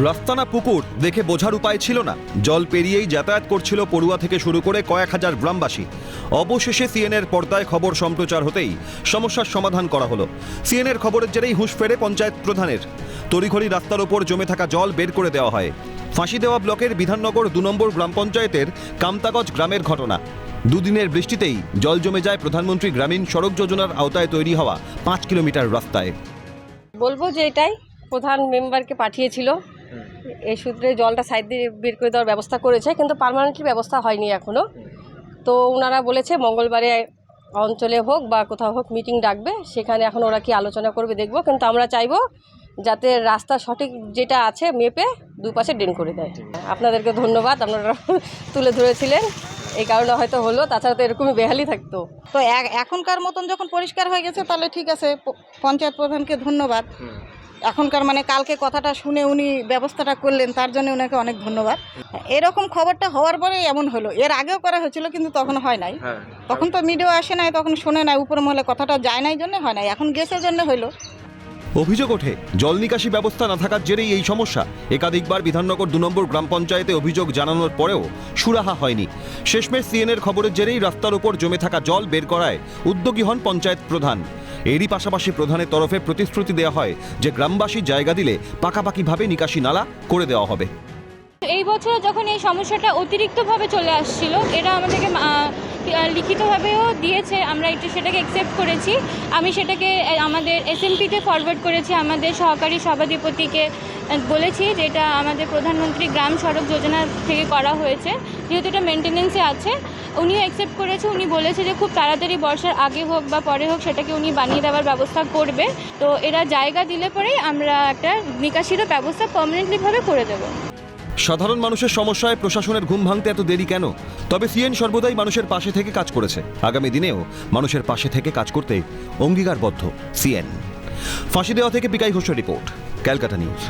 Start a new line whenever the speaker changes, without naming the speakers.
রাস্তানা পুকুর দেখে বোঝার উপায় ছিল না, জল পেরিয়েই যাতায়াত করছিল পড়ুয়া থেকে শুরু করে কয়েক হাজার গ্রামবাসী। অবশেষে সিএনএর পর্দায় খবর সম্প্রচার হতেই সমস্যার সমাধান করা হলো। সিএনএর খবরের জেরেই হুঁশ ফেরে পঞ্চায়েত প্রধানের। তড়িঘড়ি রাস্তার ওপর জমে থাকা জল বের করে দেওয়া হয়। ফাঁসি দেওয়া ব্লকের বিধাননগর 2 নম্বর গ্রাম পঞ্চায়েতের কামতাগজ গ্রামের ঘটনা। দুদিনের বৃষ্টিতেই জল জমে যায় প্রধানমন্ত্রী গ্রামীণ সড়ক যোজনার আওতায় তৈরি হওয়া 5 কিলোমিটার রাস্তায়।
বলবো যে এটাই প্রধান মেম্বারকে পাঠিয়েছিল, এই সূত্রে জলটা সাইড দিয়ে বের করে দেওয়ার ব্যবস্থা করেছে, কিন্তু পার্মানেন্টলি ব্যবস্থা হয়নি এখনও। তো ওনারা বলেছে মঙ্গলবারে অঞ্চলে হোক বা কোথাও হোক মিটিং ডাকবে, সেখানে এখন ওরা কি আলোচনা করবে দেখব। কিন্তু আমরা চাইবো যাতে রাস্তা সঠিক যেটা আছে মেপে দুপাশে ড্রেন করে দেয়। আপনাদেরকে ধন্যবাদ, আপনারা তুলে ধরেছিলেন, এই কারণে হয়তো হলো, তাছাড়া তো এরকমই বেহালি থাকতো।
তো এখনকার মতন যখন পরিষ্কার হয়ে গেছে তাহলে ঠিক আছে, পঞ্চায়েত প্রধানকে ধন্যবাদ। এখনকার কালকে কথাটা শুনে উনি ব্যবস্থাটা করলেন, তার জন্য ওনাকে অনেক ধন্যবাদ। এরকম খবরটা হওয়ার পরে এমন হলো, এর আগেও করা হয়েছিল কিন্তু তখন হয় নাই। তখন তো মিডিয়া আসে নাই, তখন শোনে নাই, উপর মহলে কথাটা যায় নাই জন্য হয় নাই, এখন গেছে জন্য হইলো।
অভিযোগ ওঠে জল নিকাশি ব্যবস্থা না থাকার জেরেই এই সমস্যা। একাধিকবার বিধাননগর 2 নম্বর গ্রাম পঞ্চায়েতে অভিযোগ জানানোর পরেও সুরাহা হয়নি। শেষমেশ সিএনএর খবরের জেরেই রাস্তার উপর জমে থাকা জল বের করায় উদ্যোগী হন পঞ্চায়েত প্রধান। এরই পাশাপাশি প্রধানের তরফে প্রতিশ্রুতি দেওয়া হয় যে গ্রামবাসী জায়গা দিলে পাকাপাকিভাবে নিকাশি নালা করে দেওয়া হবে।
এই বছর যখন এই সমস্যাটা অতিরিক্তভাবে চলে আসছিল, এরা আমাদেরকে লিখিতভাবেও দিয়েছে, আমরা একটু সেটাকে অ্যাকসেপ্ট করেছি। আমি সেটাকে আমাদের এসএমপিতে ফরওয়ার্ড করেছি, আমাদের সহকারী সভাধিপতিকে বলেছি যে এটা আমাদের প্রধানমন্ত্রী গ্রাম সড়ক যোজনা থেকে করা হয়েছে, যেহেতু এটা মেনটেনেন্সে আছে। উনিও অ্যাকসেপ্ট করেছে, উনি বলেছে যে খুব তাড়াতাড়ি বর্ষার আগে হোক বা পরে হোক সেটাকে উনি বানিয়ে দেওয়ার ব্যবস্থা করবে। তো এরা জায়গা দিলে পরেই আমরা একটা নিকাশিরও ব্যবস্থা পার্মানেন্টলিভাবে করে দেবো।
সাধারণ মানুষের সমস্যায় প্রশাসনের ঘুম ভাঙতে এত দেরি কেন? তবে সিএন সর্বদাই মানুষের পাশে থেকে কাজ করেছে, আগামী দিনেও মানুষের পাশে থেকে কাজ করতে অঙ্গীকারবদ্ধ সিএন। ফাঁসি দেওয়া থেকে বিকাশ ঘোষের রিপোর্ট, ক্যালকাটা নিউজ।